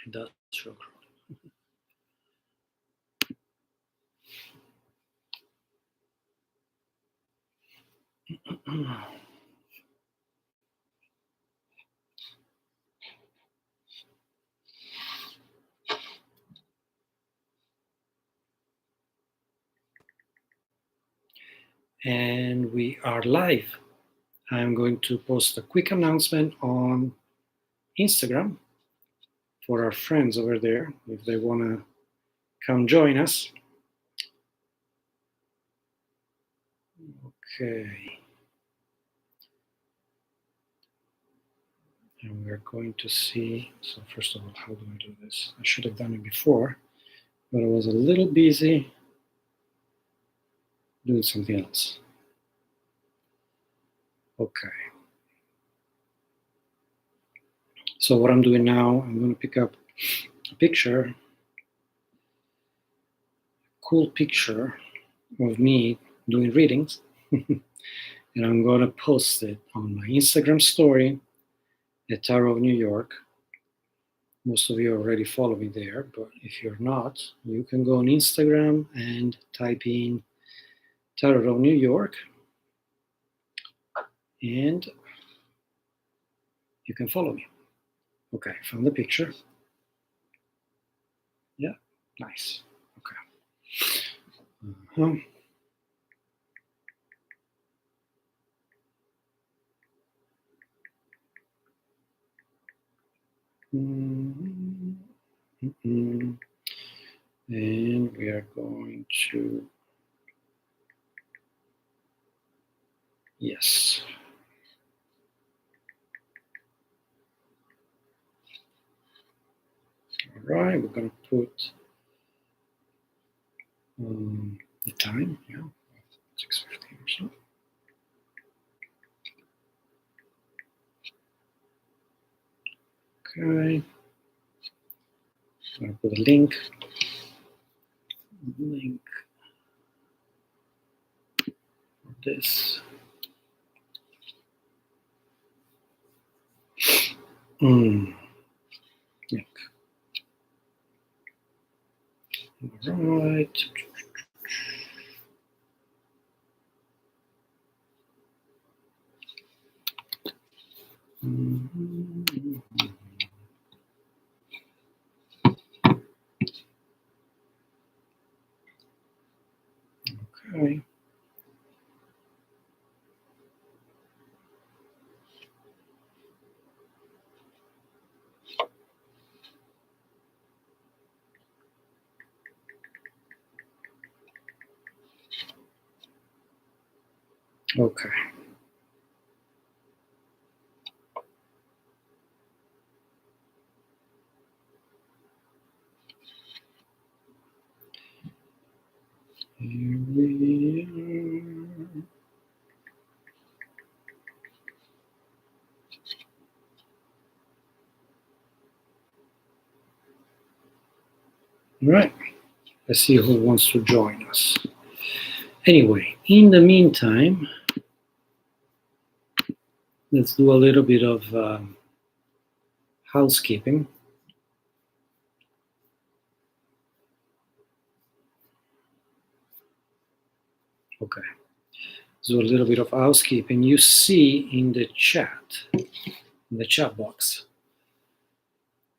Industrial growth. And we are live. I'm going to post a quick announcement on Instagram for our friends over there if they want to come join us. Okay. And we're going to see, so first of all, how do I do this? I should have done it before, but I was a little busy doing something else. Okay. So what I'm doing now, I'm going to pick up a picture, cool picture of me doing readings, and I'm going to post it on my Instagram story at Tarot of New York. Most of you already follow me there, but if you're not, you can go on Instagram and type in Tarot of New York, and you can follow me. Okay, found the picture. Yeah, nice. Okay. And we are going to, yes. All right, we're going to put the time, yeah, 6:15 or so. Okay. I'm going to put a link. For this. Link. All right. Okay. Okay. Here we are. All right. Let's see who wants to join us. Anyway, in the meantime, let's do a little bit of housekeeping. Okay. So a little bit of housekeeping. You see in the chat box,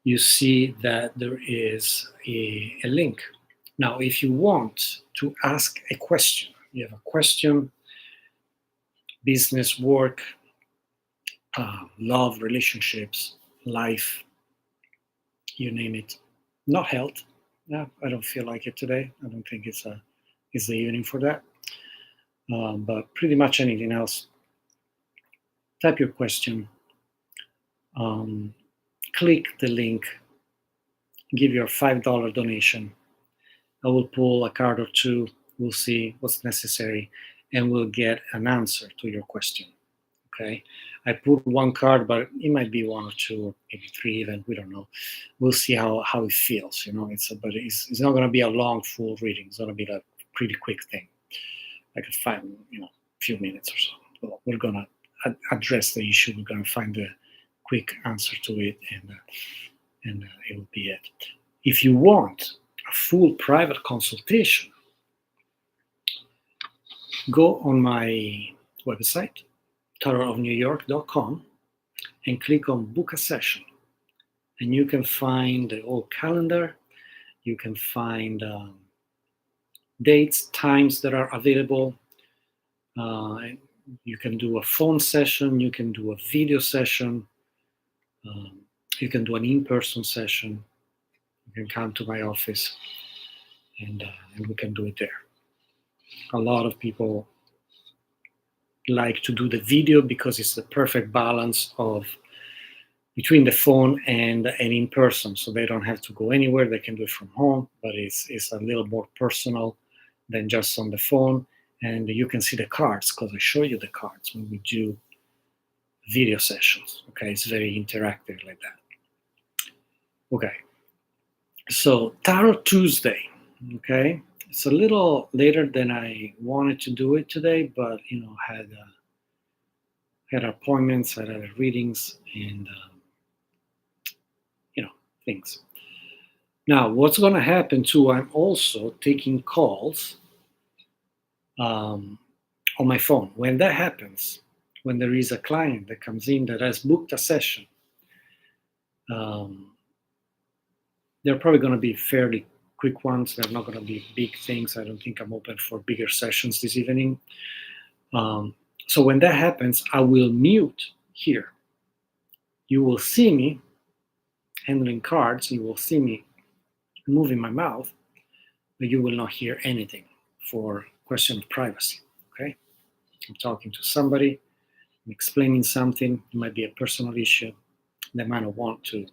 you see that there is a link. Now, if you want to ask a question, you have a question, business, work, love, relationships, life, you name it, not health. No, I don't feel like it today. I don't think it's the evening for that. But pretty much anything else, type your question, click the link, give your $5 donation. I will pull a card or two, we'll see what's necessary, and we'll get an answer to your question. Okay, I put one card, but it might be one or two, or maybe three even. We don't know. We'll see how it feels. You know, it's not going to be a long, full reading. It's going to be a pretty quick thing, like a few minutes or so. We're going to address the issue. We're going to find a quick answer to it, and it will be it. If you want a full private consultation, go on my website, tarotofnewyork.com, and click on book a session. And you can find the whole calendar. You can find dates, times that are available. You can do a phone session. You can do a video session. You can do an in-person session. You can come to my office, and we can do it there. A lot of people like to do the video because it's the perfect balance of between the phone and in person, so they don't have to go anywhere. They can do it from home, but it's a little more personal than just on the phone. And you can see the cards because I show you the cards when we do video sessions. Okay, it's very interactive like that. Okay, so Tarot Tuesday. Okay, it's a little later than I wanted to do it today, but had appointments, had other readings, and things. Now, what's going to happen too? I'm also taking calls on my phone. When that happens, when there is a client that comes in that has booked a session, they're probably going to be fairly quick ones. They're not going to be big things. I don't think I'm open for bigger sessions this evening. So when that happens, I will mute here. You will see me handling cards. You will see me moving my mouth, but you will not hear anything for question of privacy. Okay, I'm talking to somebody, I'm explaining something. It might be a personal issue. They might not want to,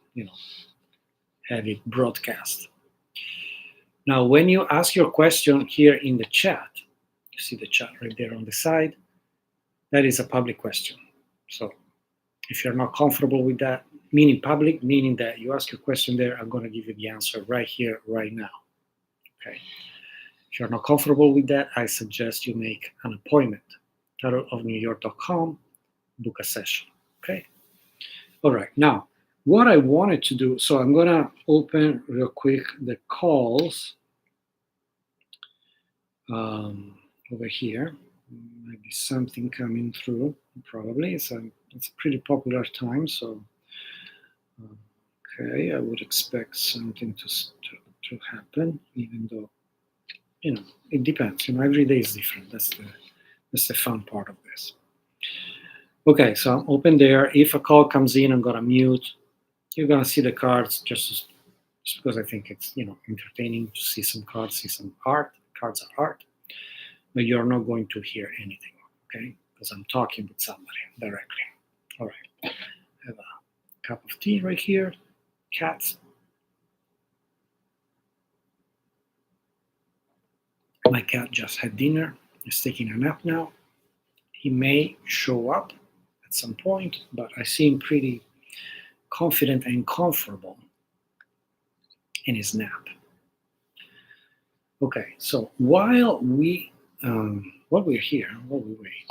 have it broadcast. Now, when you ask your question here in the chat, you see the chat right there on the side. That is a public question. So if you're not comfortable with that, meaning public, meaning that you ask your question there, I'm going to give you the answer right here, right now. Okay. If you're not comfortable with that, I suggest you make an appointment. tarotofnewyork.com, book a session. Okay. All right. Now, what I wanted to do, so I'm going to open real quick the calls over here. Might be something coming through, probably. It's a pretty popular time, so okay, I would expect something to happen, even though, it depends. Every day is different. That's the fun part of this. Okay, so I'm open there. If a call comes in, I'm gonna mute. You're gonna see the cards just because I think it's entertaining to see some cards, see some art. Cards are art, but you're not going to hear anything, okay? Because I'm talking with somebody directly. All right, I have a cup of tea right here. Cats. My cat just had dinner. He's taking a nap now. He may show up at some point, but I see him pretty confident and comfortable in his nap. Okay, so while we're here, while we wait,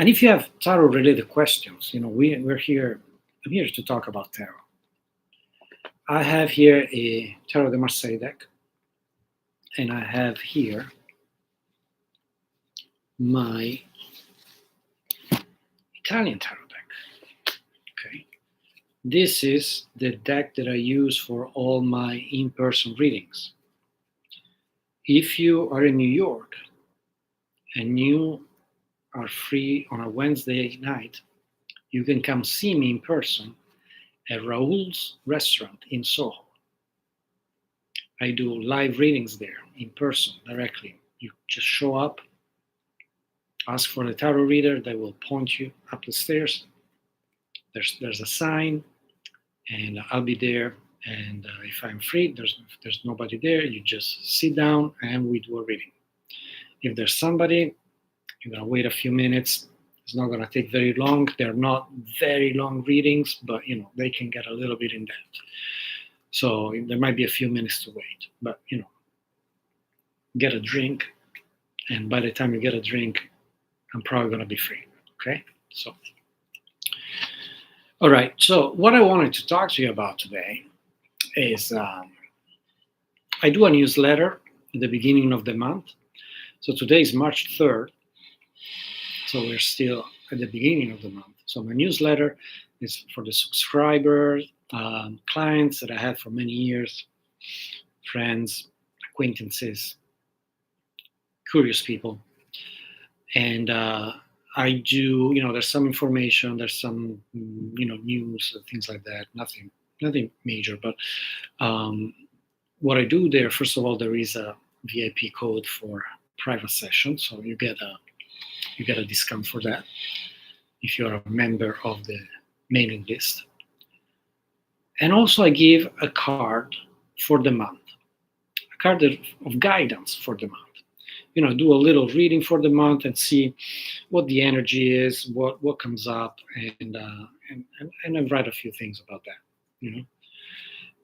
and if you have tarot-related questions, we're here. I'm here to talk about tarot. I have here a Tarot de Marseille deck, and I have here my Italian tarot deck. Okay, this is the deck that I use for all my in-person readings. If you are in New York and you are free on a Wednesday night, you can come see me in person at Raoul's restaurant in Soho. I do live readings there in person directly. You just show up, ask for the tarot reader, they will point you up the stairs. There's a sign, and I'll be there. And if I'm free, there's nobody there, you just sit down and we do a reading. If there's somebody, you're gonna wait a few minutes. It's not gonna take very long. They're not very long readings, but they can get a little bit in depth. So there might be a few minutes to wait, but get a drink, and by the time you get a drink, I'm probably gonna be free. Okay, so All right. So what I wanted to talk to you about today is I do a newsletter at the beginning of the month. So today is March 3rd. So we're still at the beginning of the month. So my newsletter is for the subscribers, clients that I had for many years, friends, acquaintances, curious people. And I do, there's some information, there's some, news, things like that. Nothing major. But what I do there, first of all, there is a VIP code for private session, so you get a discount for that if you're a member of the mailing list. And also, I give a card for the month, a card of guidance for the month. Do a little reading for the month and see what the energy is, what comes up, and I write a few things about that.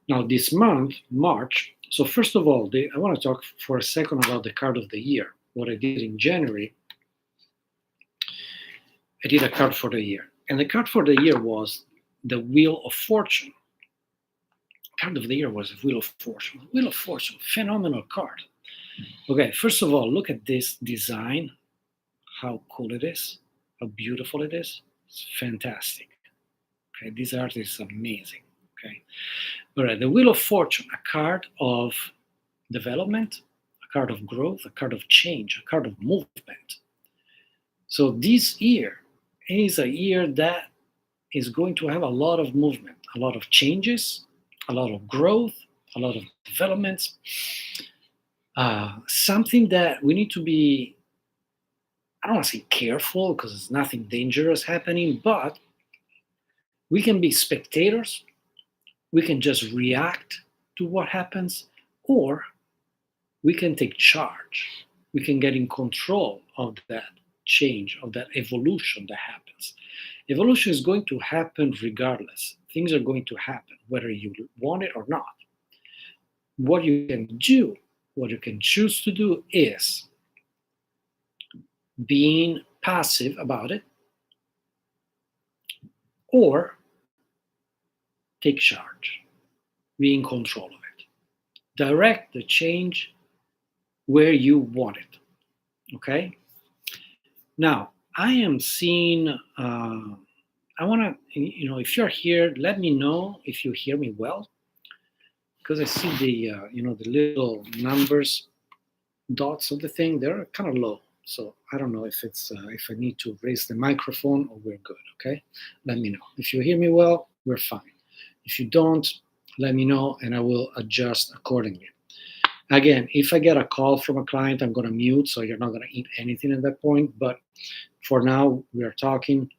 Now this month, March. So first of all, I want to talk for a second about the card of the year. What I did in January, I did a card for the year, and the card for the year was the Wheel of Fortune. Card of the year was the Wheel of Fortune. Wheel of Fortune, phenomenal card. Okay, first of all, look at this design. How cool it is, how beautiful it is. It's fantastic. Okay, this art is amazing. Okay, all right, the Wheel of Fortune, a card of development, a card of growth, a card of change, a card of movement. So this year is a year that is going to have a lot of movement, a lot of changes, a lot of growth, a lot of developments. Something that we need to be, I don't want to say careful because there's nothing dangerous happening, but we can be spectators. We can just react to what happens, or we can take charge. We can get in control of that change, of that evolution that happens. Evolution is going to happen regardless. Things are going to happen, whether you want it or not. What you can do, what you can choose to do is being passive about it, or take charge, be in control of it. Direct the change where you want it. Okay? Now, I am seeing, I want to, if you're here, let me know if you hear me well, because I see the little numbers, dots of the thing, they're kind of low. So I don't know if if I need to raise the microphone or we're good. Okay, let me know. If you hear me well, we're fine. If you don't, let me know and I will adjust accordingly. Again, if I get a call from a client, I'm going to mute, so you're not going to eat anything at that point. But for now, we are talking.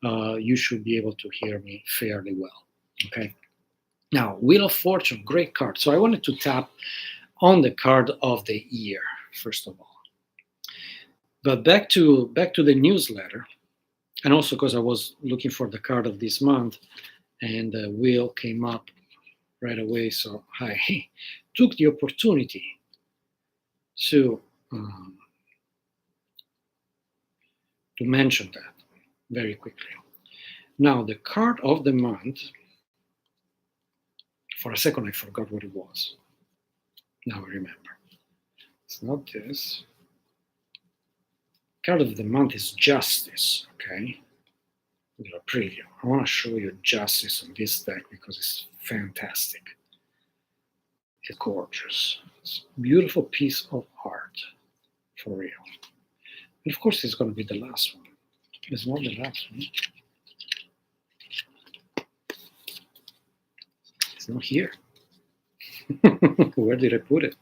You should be able to hear me fairly well. Okay. Now, Wheel of Fortune, great card. So I wanted to tap on the card of the year, first of all. But back to the newsletter, and also because I was looking for the card of this month, and the wheel came up right away. So I took the opportunity to mention that very quickly. Now, the card of the month, for a second I forgot what it was. Now I remember. It's not this. Card of the month is Justice, okay? A little preview. I want to show you Justice on this deck because it's fantastic. It's gorgeous. It's a beautiful piece of art, for real. And of course, it's going to be the last one. It's not the last one. It's not here. Where did I put it?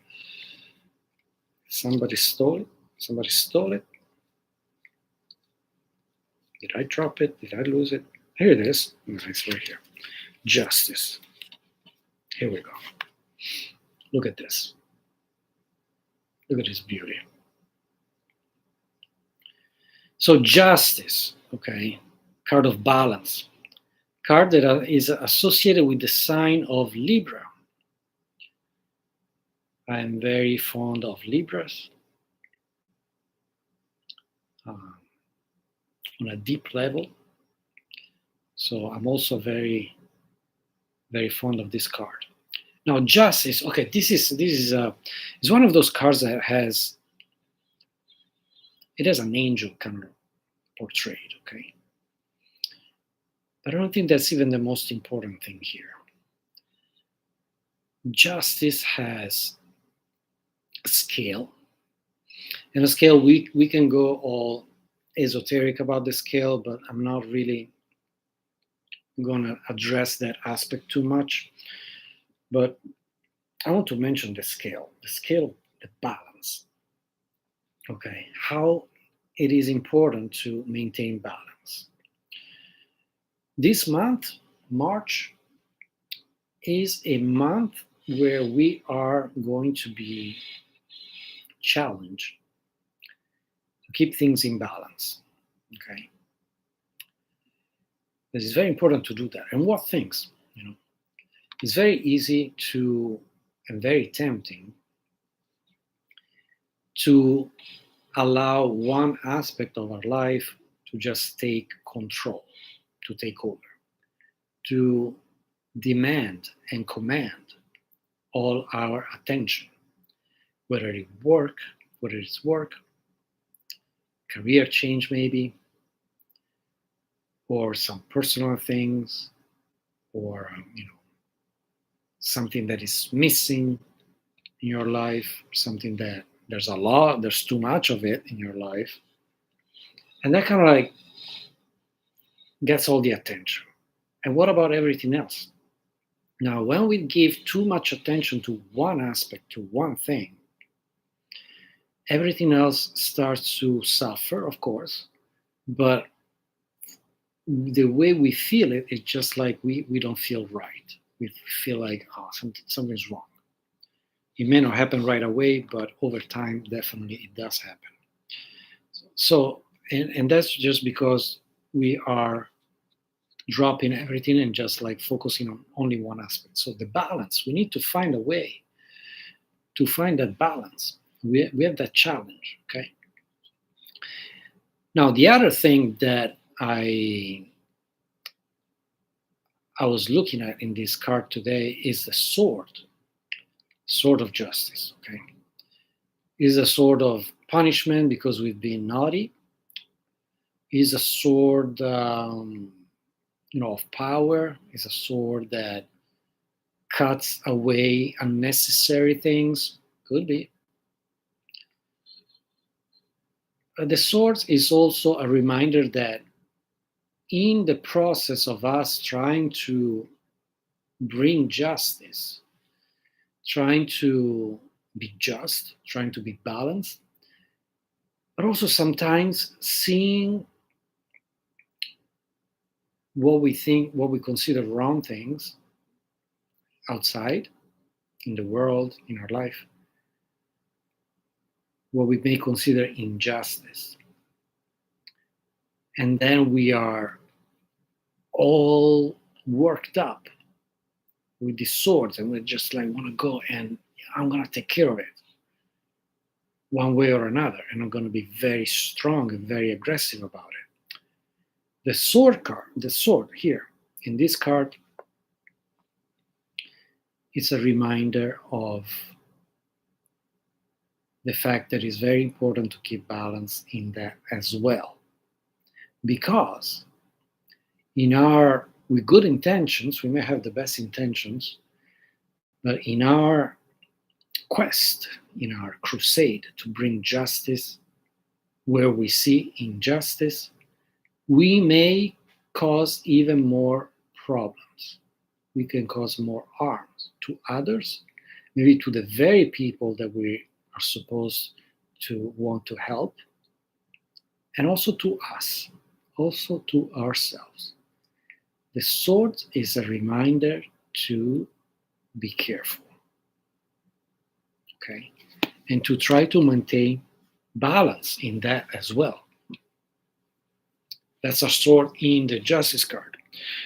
Somebody stole it. Somebody stole it. Did I drop it? Did I lose it? Here it is. No, it's right here. Justice. Here we go. Look at this. Look at this beauty. So Justice, okay, card of balance. Card that is associated with the sign of Libra. I am very fond of Libras. On a deep level. So I'm also very, very fond of this card. Now, Justice. Okay, this is one of those cards that has an angel kind of portrayed. Okay, but I don't think that's even the most important thing here. Justice has a scale, and a scale we can go all esoteric about the scale, but I'm not really going to address that aspect too much. But I want to mention the scale, the balance. Okay, how it is important to maintain balance. This month, March, is a month where we are going to be challenged to keep things in balance. Okay, this is very important to do that. And what things? It's very easy to and very tempting to allow one aspect of our life to just take control, to take over, to demand and command all our attention, whether it's work, career change maybe, or some personal things, or something that is missing in your life, something that there's too much of it in your life, and that kind of like gets all the attention. And what about everything else? Now, when we give too much attention to one aspect, to one thing, everything else starts to suffer, of course, but the way we feel it is just like we don't feel right. We feel like, something's wrong. It may not happen right away, but over time, definitely it does happen. So, and that's just because we are dropping everything and just like focusing on only one aspect. So the balance, we need to find a way to find that balance. We have that challenge, okay? Now, the other thing that I was looking at in this card today is the sword of justice, okay? Is a sword of punishment because we've been naughty. Is a sword, of power. Is a sword that cuts away unnecessary things. Could be. The sword is also a reminder that in the process of us trying to bring justice, trying to be just, trying to be balanced, but also sometimes seeing what we consider wrong things outside, in the world, in our life, what we may consider injustice. And then we are all worked up with these swords, and we just like want to go and I'm going to take care of it one way or another, and I'm going to be very strong and very aggressive about it. The sword card, the sword here in this card, is a reminder of the fact that it's very important to keep balance in that as well. Because with good intentions, we may have the best intentions, but in our quest, in our crusade to bring justice where we see injustice, we may cause even more problems. We can cause more harm to others, maybe to the very people that we are supposed to want to help, and also to us, also to ourselves. The sword is a reminder to be careful, okay? And to try to maintain balance in that as well. That's a sword in the justice card.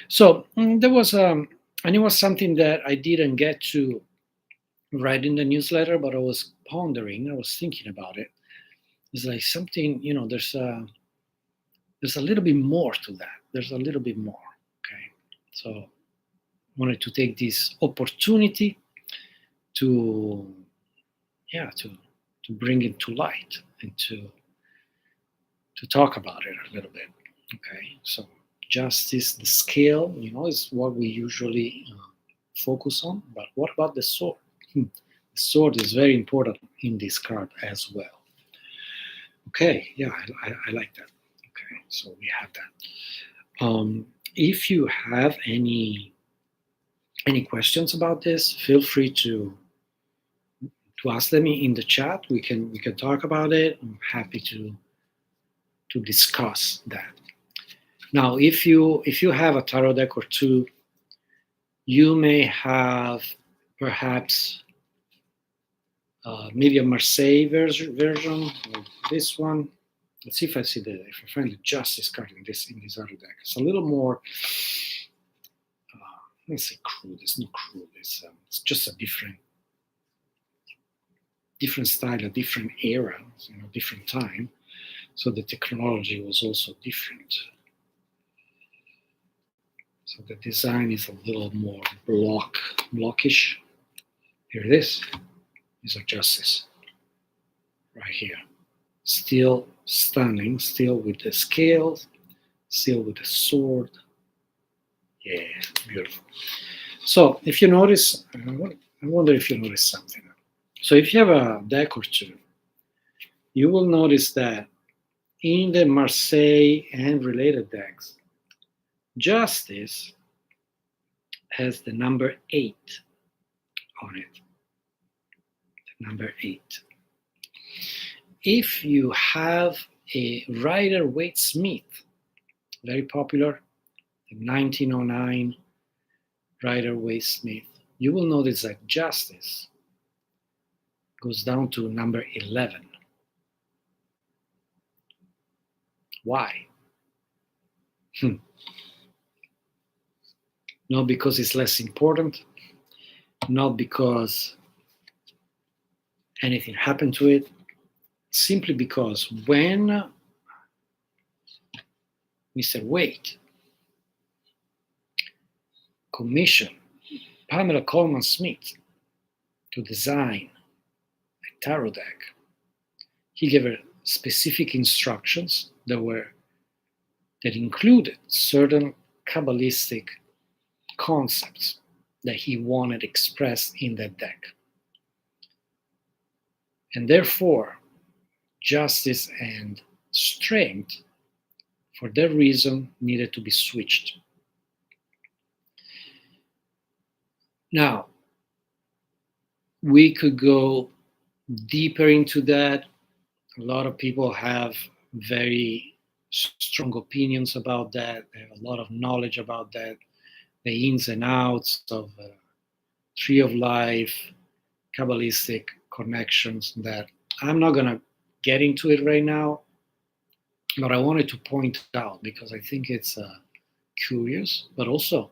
So there was, and it was something that I didn't get to write in the newsletter, but I was pondering, I was thinking about it. It's like something, there's a little bit more to that. There's a little bit more, So I wanted to take this opportunity to bring it to light and to talk about it a little bit. Okay, so justice, the scale, is what we usually focus on. But what about the sword? The sword is very important in this card as well. Okay, yeah, I like that. Okay, so we have that. If you have any questions about this, feel free to ask them in the chat. We can talk about it. I'm happy to discuss that. Now, if you have a tarot deck or two, you may have perhaps maybe a Marseille version of this one. Let's see if I find the justice card in this other deck. It's a little more. Let's say crude. It's not crude. It's just a different style, a different era, different time. So the technology was also different. So the design is a little more blockish. Here it is. These are justice. Right here. Still stunning, still with the scales, still with the sword. Yeah, beautiful. So if you notice, I wonder if you notice something. So if you have a deck or two, you will notice that in the Marseille and related decks, justice has the number 8 on it. The number 8. If you have a Rider-Waite-Smith, very popular, the 1909 Rider-Waite-Smith, you will notice that justice goes down to number 11. Why? Not because it's less important, not because anything happened to it, simply because when Mr. Waite commissioned Pamela Coleman Smith to design a tarot deck, he gave her specific instructions that included certain Kabbalistic concepts that he wanted expressed in that deck. And therefore, justice and strength, for that reason, needed to be switched. Now, we could go deeper into that. A lot of people have very strong opinions about that. They have a lot of knowledge about that, the ins and outs of Tree of Life, Kabbalistic connections, that I'm not going to get into it right now, but I wanted to point out because I think it's curious, but also,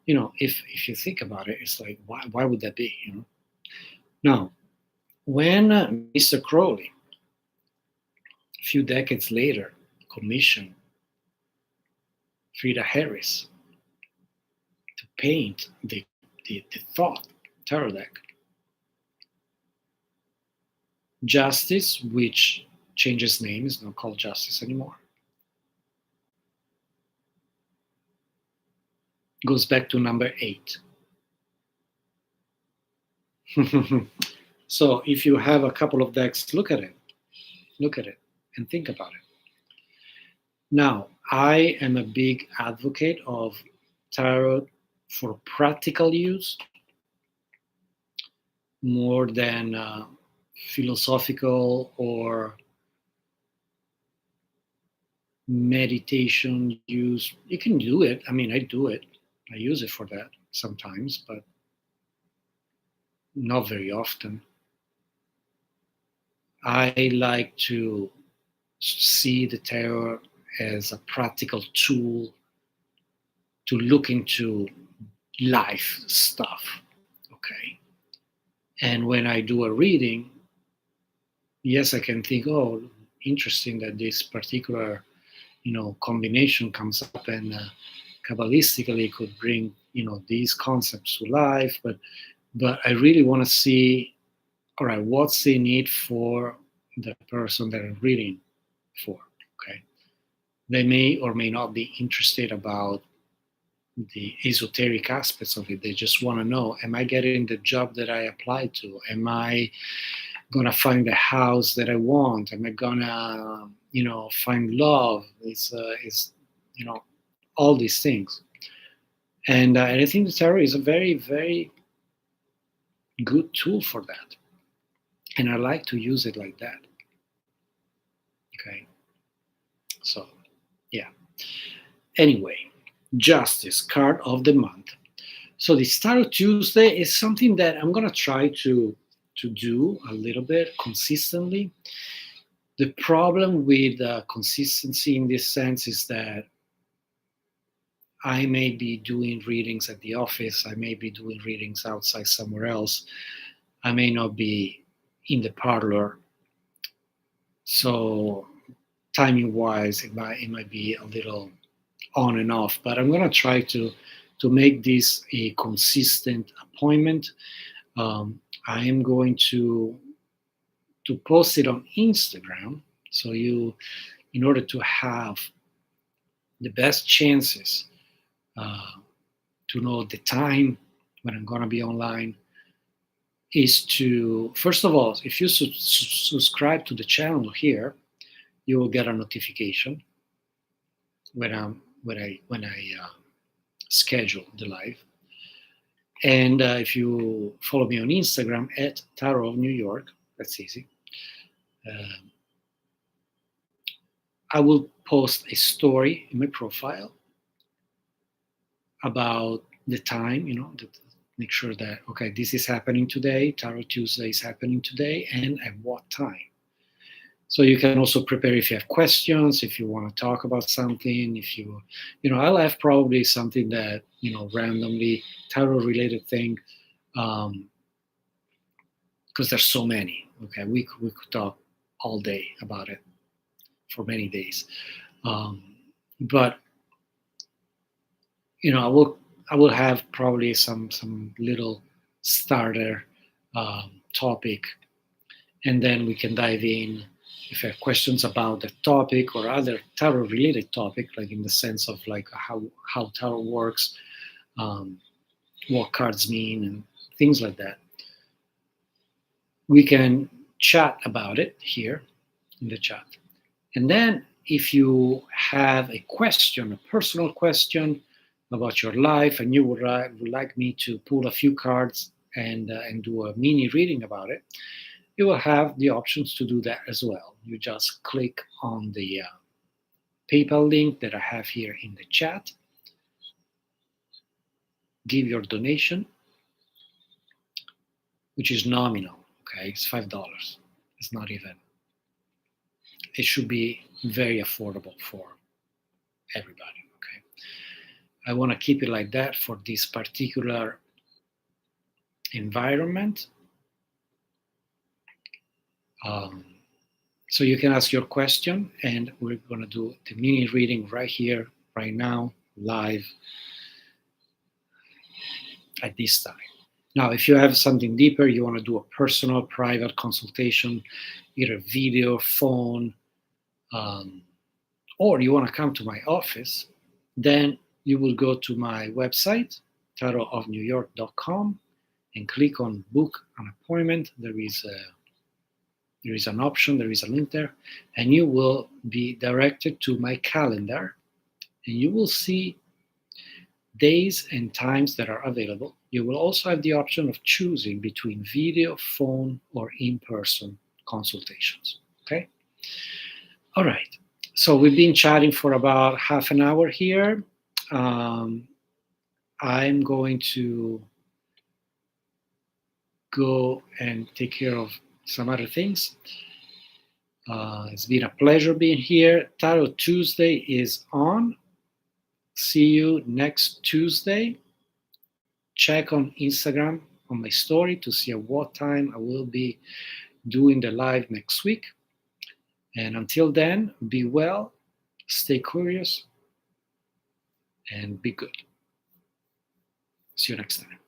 if you think about it, it's like, why would that be? Now, when Mr. Crowley, a few decades later, commissioned Frida Harris to paint the Thought tarot deck, Justice, which changes name, is not called Justice anymore, goes back to number 8. So if you have a couple of decks, look at it and think about it. Now, I am a big advocate of tarot for practical use more than philosophical or meditation use. You can do it. I mean, I do it. I use it for that sometimes, but not very often. I like to see the tarot as a practical tool to look into life stuff, okay? And when I do a reading, yes, I can think, oh, interesting that this particular, combination comes up, and Kabbalistically could bring, these concepts to life, but I really want to see, all right, what's the need for the person that I'm reading for, okay? They may or may not be interested about the esoteric aspects of it. They just want to know, am I getting the job that I applied to? Am I gonna find the house that I want? Am I gonna, find love? Is all these things. And I think the tarot is a very, very good tool for that. And I like to use it like that. Okay. So, yeah. Anyway, Justice card of the month. So the Tarot Tuesday is something that I'm gonna try to do a little bit consistently. The problem with consistency in this sense is that I may be doing readings at the office, I may be doing readings outside somewhere else, I may not be in the parlor. So timing wise, it might be a little on and off, but I'm gonna try to make this a consistent appointment. I am going to post it on Instagram, so in order to have the best chances to know the time when I'm gonna be online, is to, first of all, if you subscribe to the channel here, you will get a notification when I schedule the live. And if you follow me on Instagram at Tarot of New York, that's easy. I will post a story in my profile about the time, make sure that, okay, this is happening today, Tarot Tuesday is happening today, and at what time. So you can also prepare if you have questions, if you want to talk about something, if I'll have probably something that, randomly tarot related thing, because there's so many, okay? We could talk all day about it for many days. But, I will have probably some little starter topic, and then we can dive in if you have questions about the topic or other tarot related topic, like in the sense of like how tarot works, what cards mean, and things like that. We can chat about it here in the chat. And then if you have a question, a personal question about your life, and you would like me to pull a few cards and do a mini reading about it, you will have the options to do that as well. You just click on the PayPal link that I have here in the chat, give your donation, which is nominal, okay? It's $5. It's not even. It should be very affordable for everybody, okay? I want to keep it like that for this particular environment. So you can ask your question, and we're going to do the mini reading right here, right now, live at this time. Now, if you have something deeper, you want to do a personal, private consultation, either video, phone, or you want to come to my office, then you will go to my website, tarotofnewyork.com, and click on book an appointment. There is an option, there is a link there, and you will be directed to my calendar, and you will see days and times that are available. You will also have the option of choosing between video, phone, or in-person consultations, okay? All right, so we've been chatting for about half an hour here. I'm going to go and take care of some other things. It's been a pleasure being here. Tarot Tuesday is on. See you next Tuesday. Check on Instagram on my story to see at what time I will be doing the live next week. And until then, be well, stay curious, and be good. See you next time.